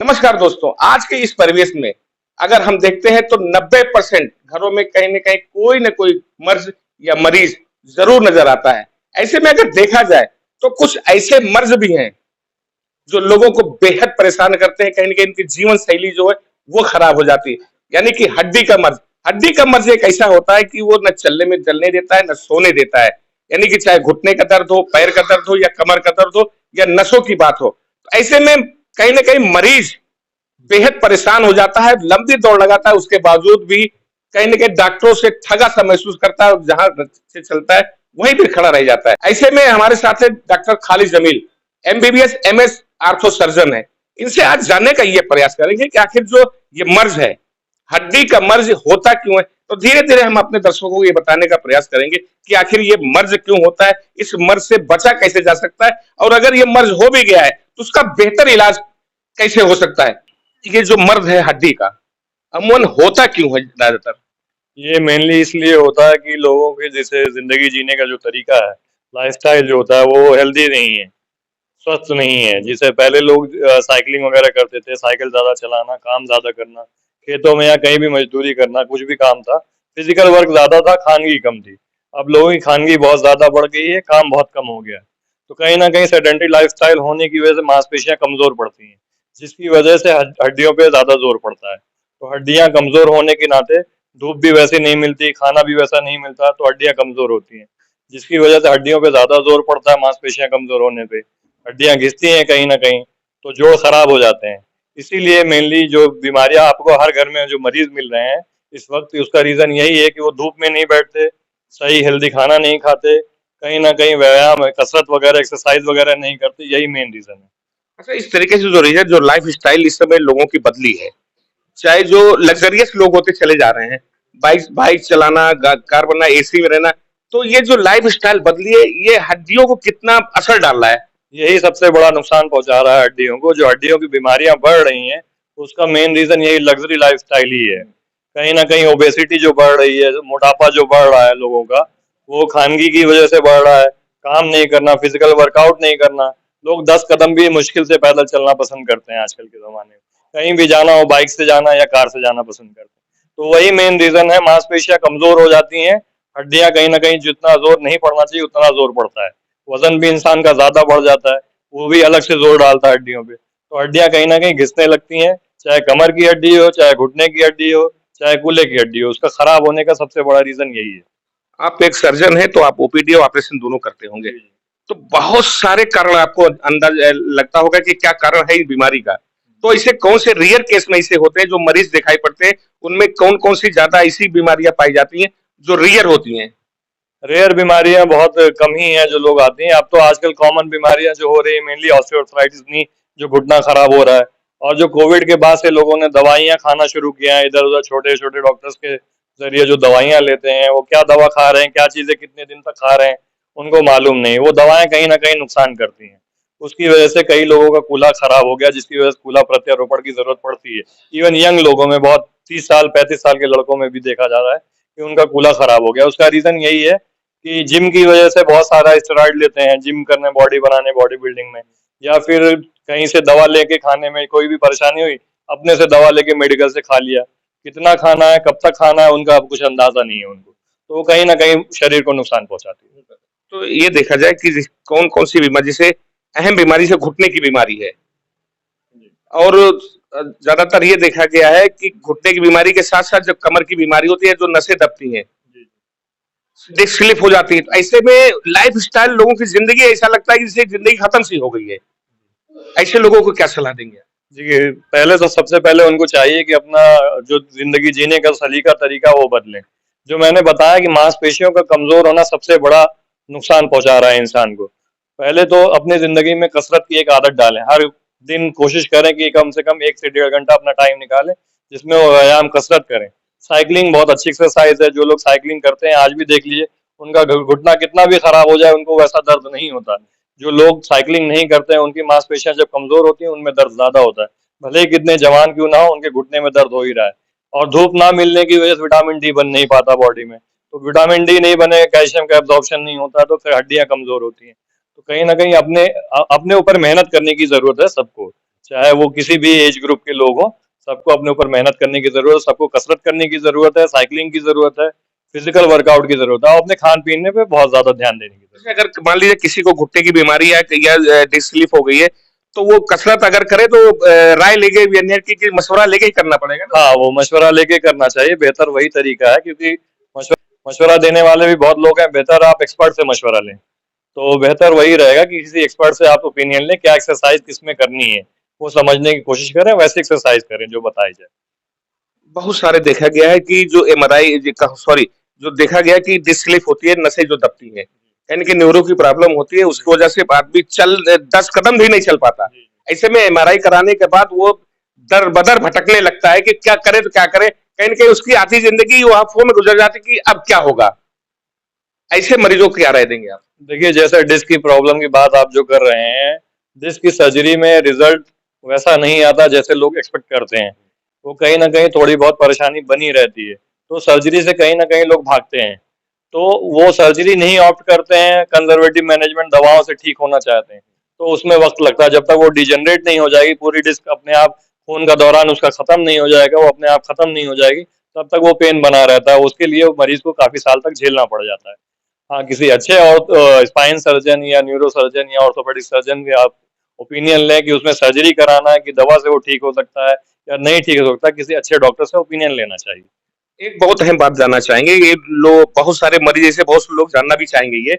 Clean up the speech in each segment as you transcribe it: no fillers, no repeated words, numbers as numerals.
नमस्कार दोस्तों, आज के इस परिवेश में अगर हम देखते हैं तो 90% घरों में कहीं न कहीं कोई न कोई मर्ज़ या मरीज़ ज़रूर नज़र आता है। ऐसे में अगर देखा जाए तो कुछ ऐसे मर्ज़ भी हैं जो लोगों को बेहद परेशान करते हैं, कहीं न कहीं इनकी जीवन शैली जो है वो खराब हो जाती है। यानी कि हड्डी का मर्ज़। हड्डी का मर्ज़ एक ऐसा होता है कि वो ना चलने में चलने देता है, ना सोने देता है। यानी कि चाहे घुटने का दर्द हो, पैर का दर्द हो या कमर का दर्द हो या नसों की बात हो। तो ऐसे में कहीं न कहीं मरीज़ बेहद परेशान हो जाता है, लंबी दौड़ लगाता है, उसके बावजूद भी कहीं न कहीं डॉक्टरों से ठगा-सा महसूस करता है और जहाँ से चलता है, वहीं पे खड़ा रह जाता है। ऐसे में हमारे साथ है doctor Khalid Jamil, MBBS, MS ortho surgeon है। इनसे आज जानने का ये प्रयास करेंगे कि आखिर जो ये मर्ज़ है, हड्डी का मर्ज़ होता क्यों है? तो धीरे-धीरे हम अपने दर्शकों को ये बताने का प्रयास करेंगे कि आखिर ये मर्ज़ क्यों होता है, इस मर्ज़ से बचा कैसे जा सकता है और अगर ये मर्ज़ हो भी गया है, तो उसका बेहतर इलाज कैसे हो सकता है? ये जो मर्ज़ है हड्डी का, अमूमन होता क्यों है ज़्यादातर? ये मेनली इसलिए होता है कि लोगों के जैसे जिंदगी जीने का जो तरीका है, लाइफस्टाइल जो होता है वो हेल्दी नहीं है, स्वस्थ नहीं है। जिसे पहले लोग साइकिलिंग वगैरह करते थे, साइकिल ज्यादा चलाना, काम ज्यादा करना, खेतों में या कहीं भी मजदूरी करना, कुछ भी काम था, फिजिकल वर्क ज्यादा था, खानगी कम थी। अब लोगों की खानगी बहुत ज्यादा बढ़ गई है, काम बहुत कम हो गया है। तो कहीं ना कहीं सेडेंटरी लाइफस्टाइल होने की वजह से मांसपेशियां कमजोर पड़ती हैं, जिसकी वजह से हड्डियों पे ज्यादा जोर पड़ता है। तो हड्डियां कमजोर होने के नाते धूप भी वैसे नहीं मिलती, खाना भी वैसा नहीं मिलता, तो हड्डियां कमजोर होती हैं, जिसकी वजह से हड्डियों पे ज्यादा जोर पड़ता है। मांसपेशियां कमजोर होने पे हड्डियां घिसती हैं कहीं ना कहीं, तो जोड़ खराब हो जाते हैं। इसीलिए मेनली जो बीमारियां आपको हर घर में जो मरीज मिल रहे हैं इस वक्त, उसका रीजन यही है कि वो धूप में नहीं बैठते, सही हेल्दी खाना नहीं खाते, कहीं ना कहीं व्यायाम कसरत वगैरह एक्सरसाइज वगैरह नहीं करते। यही मेन रीजन है। अच्छा, इस तरीके से जो रही है, जो लाइफ़स्टाइल इस समय लोगों की बदली है, चाहे जो लग्ज़रियस लोग होते चले जा रहे हैं, बाइक बाइक चलाना, गा कार बनना, एसी में रहना, तो ये जो लाइफ़स्टाइल बदली है, ये हड्डियों को कितना असर डाल रहा है? यही सबसे बड़ा नुकसान पहुंचा रहा है हड्डियों को। जो हड्डियों की बीमारियां बढ़ रही हैं उसका मेन रीजन यही लग्जरी लाइफस्टाइल ही है। कहीं ना कहीं ओबेसिटी जो बढ़ रही है, मोटापा जो बढ़ रहा है लोगों का, वो खानगी की वजह से बढ़ रहा है। काम नहीं करना, फिजिकल वर्कआउट नहीं करना, लोग 10 कदम भी मुश्किल से पैदल चलना पसंद करते हैं आजकल के जमाने में। कहीं भी जाना हो बाइक से जाना या कार से जाना पसंद करते हैं। तो वही मेन रीजन है, मांसपेशियां कमजोर हो जाती हैं, हड्डियां कहीं ना कहीं जितना जोर नहीं पड़ना चाहिए उतना जोर पड़ता है। वजन भी इंसान का ज्यादा बढ़ जाता है, वो भी अलग से जोर डालता है हड्डियों पे। तो हड्डियां कहीं ना कहीं घिसने लगती हैं, चाहे कमर की हड्डी हो, चाहे घुटने की हड्डी हो, चाहे कूल्हे की हड्डी हो। उसका खराब होने का सबसे बड़ा रीजन यही है। आप एक सर्जन हैं, तो आप ओपीडी और ऑपरेशन दोनों करते होंगे। जी, तो बहुत सारे कारण आपको लगता होगा कि क्या कारण है इस बीमारी का। तो ऐसे कौन से रेयर केस में ऐसे होते हैं जो मरीज दिखाई पड़ते हैं, उनमें कौन-कौन सी ज़्यादा ऐसी बीमारियाँ पाई जाती हैं, जो रेयर होती हैं? रेयर बीमारियां बहुत कम ही हैं जो लोग आती हैं। अब तो आजकल कॉमन बीमारियां जो हो रही है मेनली ऑस्टियोआर्थराइटिस, नी जो घुटना खराब हो रहा है। और जो कोविड के बाद से लोगों ने दवाइयां खाना शुरू किया है, इधर उधर छोटे छोटे डॉक्टर्स के जरिए जो दवाइयां लेते हैं, वो क्या दवा खा रहे हैं, क्या चीजें कितने दिन तक खा रहे हैं, उनको मालूम नहीं। वो दवाएं कहीं ना कहीं नुकसान करती हैं। उसकी वजह से कई लोगों का कूल्हा खराब हो गया, जिसकी वजह से कूल्हा प्रत्यारोपण की जरूरत पड़ती है। इवन यंग लोगों में, बहुत 30 साल 35 साल के लड़कों में भी देखा जा रहा है कि उनका कूल्हा खराब हो गया। उसका रीजन यही है कि जिम की वजह से बहुत सारा स्टेरॉइड लेते हैं, जिम करने, बॉडी बनाने, बॉडी बिल्डिंग में, या फिर कहीं से दवा लेके खाने में कोई भी परेशानी हुई, अपने से दवा लेके मेडिकल से खा लिया। कितना खाना है, कब तक खाना है, उनका कुछ अंदाजा नहीं है उनको। तो वो कहीं ना कहीं शरीर को नुकसान पहुंचाती है। तो ये देखा जाए कि कौन-कौन सी बीमारी, जैसे अहम बीमारी से घुटने की बीमारी है जी, और ज़्यादातर ये देखा गया है कि घुटने की बीमारी के साथ-साथ जब कमर की बीमारी होती है, जो नसें दबती हैं, जी, डिस्क स्लिप हो जाती है, तो ऐसे में लाइफ़स्टाइल लोगों की ज़िंदगी ऐसा लगता है कि जैसे ज़िंदगी खत्म सी हो गई है। ऐसे लोगों को क्या सलाह देंगे? जी। पहले तो सबसे पहले उनको चाहिए कि अपना जो जिंदगी जीने का सलीका तरीका वो बदलें। जो मैंने बताया कि मांसपेशियों का कमजोर होना सबसे बड़ा नुकसान पहुंचा रहा है इंसान को। पहले तो अपनी जिंदगी में कसरत की एक आदत डालें। हर दिन कोशिश करें कि कम से कम 1 से 1.5 घंटा अपना टाइम निकालें, जिसमें वो व्यायाम कसरत करें। साइकिलिंग बहुत अच्छी एक्सरसाइज है। जो लोग साइकिलिंग करते हैं आज भी देख लीजिए, उनका घुटना कितना भी खराब हो जाए उनको वैसा दर्द नहीं होता। जो लोग साइकिलिंग नहीं करते हैं उनकी मांसपेशियां जब कमजोर होती हैं उनमें दर्द ज्यादा होता है। भले ही कितने जवान क्यों ना हो, उनके घुटने में दर्द हो ही रहा है। और धूप ना मिलने की वजह से विटामिन डी बन नहीं पाता बॉडी में। तो विटामिन डी नहीं बने, कैल्शियम का एब्जॉर्प्शन नहीं होता, तो फिर हड्डियां कमजोर होती हैं। तो कहीं ना कहीं अपने अपने ऊपर मेहनत करने की जरूरत है सबको। चाहे वो किसी भी एज ग्रुप के लोग हों, सबको अपने ऊपर मेहनत करने की जरूरत है, सबको कसरत करने की जरूरत है, साइकिलिंग की जरूरत है, फिजिकल वर्कआउट की जरूरत है और अपने खान पीने पे बहुत ज्यादा ध्यान देने की जरूरत जैसे अगर मान लीजिए किसी को घुटने की बीमारी है या डिस्क स्लिप हो गई है, तो वो कसरत अगर करे तो राय लेके वेटरनरी की मशवरा लेके ही करना पड़ेगा है। ना। हाँ, वो मशवरा लेके करना चाहिए, बेहतर वही तरीका है, क्योंकि मशवरा देने वाले भी बहुत लोग हैं, बेहतर आप एक्सपर्ट से मशवरा लें। तो बेहतर वही रहेगा कि किसी एक्सपर्ट से आप ओपिनियन लें, क्या एक्सरसाइज किसमें करनी है, वो समझने की कोशिश करें, वैसे एक्सरसाइज करें जो बताई जाए। बहुत सारे देखा गया है कि जो एमआरआई सॉरी जो देखा गया कि डिस्क स्लिप होती है, नसें जो दबती हैं, यानी कि न्यूरो की प्रॉब्लम होती है, उसकी वजह से आदमी 10 कदम भी नहीं चल पाता। ऐसे में एमआरआई कराने के बाद वो दर बदर भटकने लगता है कि क्या करे तो क्या करे, कहीं न कहीं उसकी आधी जिंदगी वो आंखों में गुजर जाती कि अब क्या होगा। ऐसे मरीजों को क्या राय देंगे आप? देखिए, जैसे डिस्क की प्रॉब्लम की बात आप जो कर रहे हैं, डिस्क की सर्जरी में रिजल्ट वैसा नहीं आता जैसे लोग एक्सपेक्ट करते हैं। वो कहीं ना कहीं थोड़ी बहुत परेशानी बनी रहती है, तो सर्जरी से कहीं ना कहीं लोग भागते हैं। तो वो सर्जरी नहीं ऑप्ट करते हैं, कंजर्वेटिव मैनेजमेंट दवाओं से ठीक होना चाहते हैं, तो उसमें वक्त लगता है। जब तक वो डिजेनरेट नहीं हो जाएगी पूरी डिस्क, अपने आप खून का दौरान उसका खत्म नहीं हो जाएगा, वो अपने आप खत्म नहीं हो जाएगी, तब तक वो पेन बना रहता है। उसके लिए मरीज को काफी साल तक झेलना पड़ जाता है। हाँ, किसी अच्छे और स्पाइन सर्जन या न्यूरो सर्जन या ऑर्थोपेडिक सर्जन के आप ओपिनियन लें कि उसमें सर्जरी कराना है कि दवा से वो ठीक हो सकता है या नहीं ठीक हो सकता, किसी अच्छे डॉक्टर से ओपिनियन लेना चाहिए। एक बहुत अहम बात जानना चाहेंगे, ये बहुत सारे मरीज ऐसे बहुत से लोग जानना भी चाहेंगे ये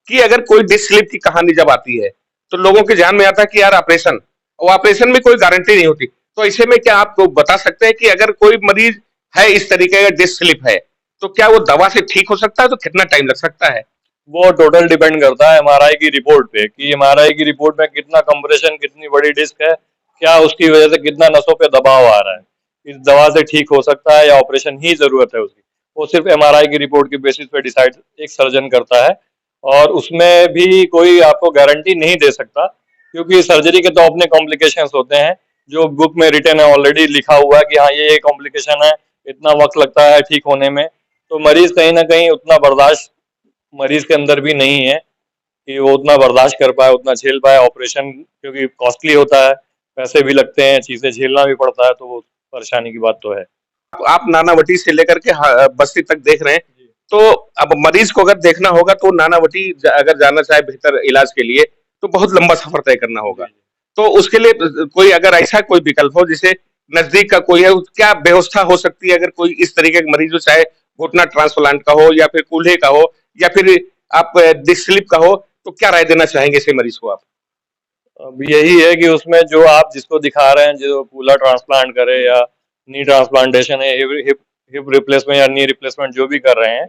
कि अगर कोई डिस्क स्लिप की कहानी जब आती है, तो लोगों के ध्यान में आता है कि यार ऑपरेशन, और ऑपरेशन में कोई गारंटी नहीं होती। तो ऐसे में क्या आप बता सकते हैं कि अगर कोई मरीज है इस तरीके का डिस्क स्लिप है, तो क्या वो दवा से ठीक हो सकता है? तो कितना टाइम लग सकता है? वो टोटल डिपेंड करता है एमआरआई की रिपोर्ट पे कि एमआरआई की रिपोर्ट में कितना कंप्रेशन, कितनी बड़ी डिस्क है, क्या उसकी वजह से कितना नसों पे दबाव आ रहा है, इस दवा से ठीक हो सकता है या ऑपरेशन ही जरूरत है उसकी। वो सिर्फ एमआरआई की रिपोर्ट के बेसिस पे डिसाइड एक सर्जन करता है, और उसमें भी कोई आपको गारंटी नहीं दे सकता, क्योंकि सर्जरी के तो अपने कॉम्प्लिकेशंस होते हैं, जो बुक में रिटर्न है, ऑलरेडी लिखा हुआ है कि हाँ ये कॉम्प्लिकेशन है, इतना वक्त लगता है ठीक होने में। तो मरीज कहीं ना कहीं उतना बर्दाश्त मरीज के अंदर भी नहीं है कि वो उतना बर्दाश्त कर पाए, उतना झेल पाए ऑपरेशन, क्योंकि कॉस्टली होता है, पैसे भी लगते हैं, चीजें झेलना भी पड़ता है, तो वो परेशानी की बात तो है। आप नानावटी से लेकर के बस्ती तक देख रहे हैं, तो अब मरीज को अगर देखना होगा तो नानावटी अगर जाना चाहे बेहतर इलाज के लिए, तो बहुत लंबा सफर तय करना होगा। तो उसके लिए कोई अगर ऐसा कोई विकल्प हो जिसे नजदीक का कोई है, क्या व्यवस्था हो सकती है अगर कोई इस तरीके का मरीज हो, चाहे घुटना ट्रांसप्लांट का हो या फिर कूल्हे का हो या फिर आप डिस्क स्लिप का हो, तो क्या राय देना चाहेंगे ऐसे मरीज को आप? अब यही है कि उसमें जो आप जिसको दिखा रहे हैं, जो कूल्हा ट्रांसप्लांट करे या नी ट्रांसप्लांटेशन है, हिप हिप रिप्लेसमेंट या नी रिप्लेसमेंट जो भी कर रहे हैं,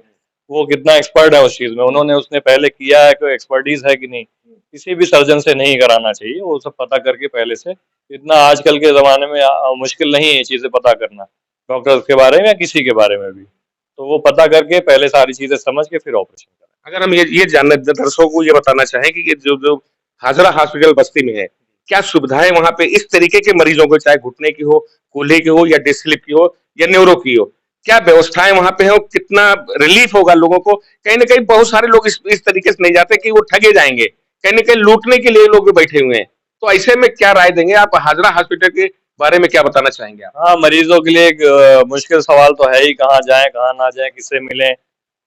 वो कितना एक्सपर्ट है उस चीज में, उन्होंने उसने पहले किया है, कोई एक्सपर्टीज है कि नहीं। किसी भी सर्जन से नहीं कराना चाहिए, वो सब पता करके पहले से। इतना आजकल के जमाने में मुश्किल नहीं है ये चीजें पता करना, डॉक्टर्स के बारे में या किसी के बारे में भी। तो वो पता करके पहले सारी चीजें समझ के फिर ऑपरेशन करें। अगर हम ये जानना दर्शकों को ये बताना चाहें कि ये जो जो हाजरा हॉस्पिटल बस्ती में है, क्या सुविधाएं वहां पे इस तरीके के मरीजों को, चाहे घुटने की हो, कूल्हे की हो या डिस्क स्लिप की हो या न्यूरो की हो, क्या व्यवस्थाएं वहां पे हो, कितना रिलीफ होगा लोगों को? कहीं ना कहीं बहुत सारे लोग इस तरीके से नहीं जाते कि वो ठगे जाएंगे, कहीं ना कहीं लूटने के लिए लोग भी बैठे हुए हैं। तो ऐसे में क्या राय देंगे आप? हाजरा हॉस्पिटल के बारे में क्या बताना चाहेंगे आप? हाँ, मरीजों के लिए एक मुश्किल सवाल तो है ही, कहाँ जाएं कहाँ ना जाएं, किससे मिलें।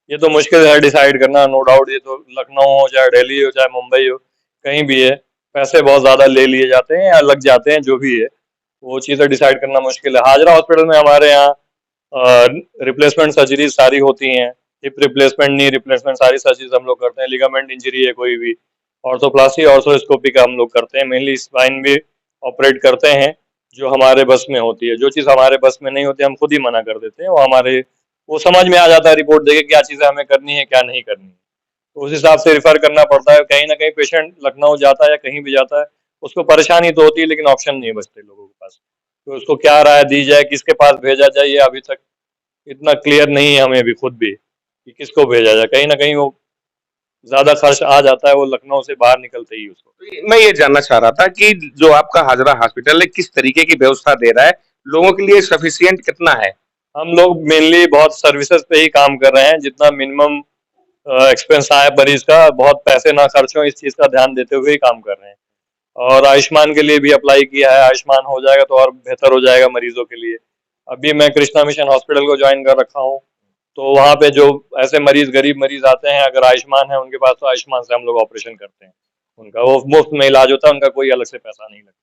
ये तो मुश्किल है डिसाइड करना, नो डाउट। ये तो लखनऊ हो, चाहे दिल्ली हो, चाहे मुंबई हो, कहीं भी है, पैसे बहुत ज्यादा ले लिए जाते हैं या लग जाते हैं, जो भी है वो चीजें डिसाइड करना मुश्किल है। हाजरा हॉस्पिटल में हमारे यहाँ रिप्लेसमेंट सर्जरी सारी होती हैं, हिप रिप्लेसमेंट, नी रिप्लेसमेंट, सारी सर्जरीज हम लोग करते हैं। लिगामेंट इंजरी है कोई भी, ऑर्थोप्लास्टी, ऑर्थोस्कोपी का हम लोग करते हैं। मेनली स्पाइन भी ऑपरेट करते हैं, जो हमारे बस में होती है। जो चीज़ हमारे बस में नहीं होती हम खुद ही मना कर देते हैं, वो समझ में आ जाता है रिपोर्ट देके क्या चीज़ें हमें करनी है क्या नहीं करनी है, तो उस हिसाब से रिफर करना पड़ता है। कहीं ना कहीं पेशेंट लखनऊ जाता है या कहीं भी जाता है, उसको परेशानी तो होती है, लेकिन ऑप्शन नहीं बचते लोगों के पास। तो उसको क्या राय दी जाए, किसके पास भेजा जाए, ये अभी तक इतना क्लियर नहीं है हमें भी खुद भी कि किसको भेजा जाए। कहीं ना कहीं वो ज्यादा खर्च आ जाता है वो लखनऊ से बाहर निकलते ही उसको। तो मैं ये जानना चाह रहा था कि जो आपका हाजरा हॉस्पिटल है किस तरीके की व्यवस्था दे रहा है, लोगों के लिए सफिशियंट कितना है? हम लोग मेनली बहुत सर्विसेज पे ही काम कर रहे हैं, जितना मिनिमम एक्सपेंस आए मरीज का, बहुत पैसे ना खर्च हो, इस चीज का ध्यान देते हुए ही काम कर रहे हैं। और आयुष्मान के लिए भी अप्लाई किया है। आयुष्मान हो जाएगा तो और बेहतर हो जाएगा मरीजों के लिए। अभी मैं कृष्णा मिशन हॉस्पिटल को ज्वाइन कर रखा हूँ, तो वहाँ पे जो ऐसे मरीज, गरीब मरीज आते हैं, अगर आयुष्मान है उनके पास तो आयुष्मान से हम लोग ऑपरेशन करते हैं उनका, वो मुफ्त में इलाज होता है उनका, कोई अलग से पैसा नहीं लगता।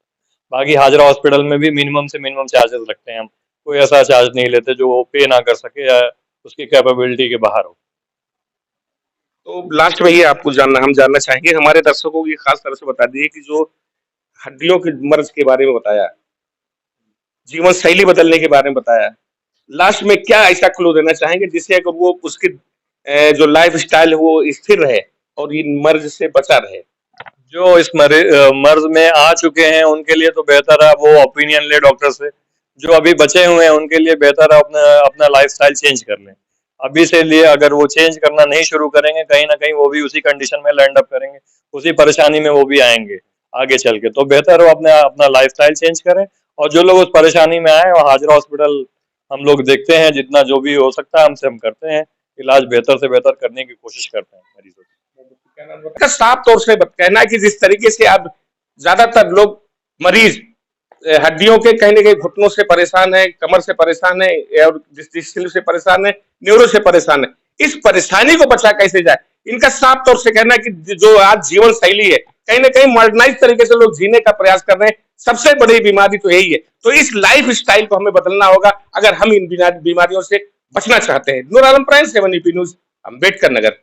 बाकी हाजरा हॉस्पिटल में भी मिनिमम से मिनिमम चार्जेस लगते हैं, हम कोई ऐसा चार्ज नहीं लेते जो वो पे ना कर सके या उसकी कैपेबिलिटी के बाहर हो। तो लास्ट में ये आपको हम जानना चाहेंगे, हमारे दर्शकों की खास तरह से बता दीजिए कि जो हड्डियों के मर्ज के बारे में बताया, जीवन शैली बदलने के बारे में बताया, लास्ट में क्या ऐसा क्लू देना चाहेंगे जिससे अगर वो उसकी जो लाइफ स्टाइल है वो स्थिर रहे और इन मर्ज से बचा रहे? जो इस मर्ज में आ चुके हैं उनके लिए तो बेहतर है वो ओपिनियन ले डॉक्टर से। जो अभी बचे हुए हैं उनके लिए बेहतर है अपना अपना लाइफस्टाइल चेंज कर लें अभी से लिए। अगर वो चेंज करना नहीं शुरू करेंगे, कहीं ना कहीं वो भी उसी कंडीशन में लैंड अप करेंगे, उसी परेशानी में वो भी आएंगे आगे चल के। तो बेहतर हो अपना अपना लाइफस्टाइल चेंज करें, और जो लोग उस परेशानी में आए वो हाजरा हॉस्पिटल हम लोग देखते हैं, जितना जो भी हो सकता है हमसे हम करते हैं, इलाज बेहतर से बेहतर करने की कोशिश करते हैं मरीजों की। का साफ तौर से कहना है कि जिस तरीके से अब ज्यादातर लोग मरीज हड्डियों के कहीं ना कहीं घुटनों से परेशान है, कमर से परेशान है और डिस्क से परेशान है, न्यूरो से परेशान है, इस परेशानी को बचा कैसे जाए, इनका साफ तौर से कहना है कि जो आज जीवन शैली है कहीं ना कहीं मॉडर्नाइज तरीके से लोग जीने का प्रयास कर रहे हैं, सबसे बड़ी बीमारी तो यही है। तो इस लाइफ स्टाइल को हमें बदलना होगा अगर हम इन बीमारियों से बचना चाहते हैं। Noor Alam, prime 7 news, Ambedkar Nagar.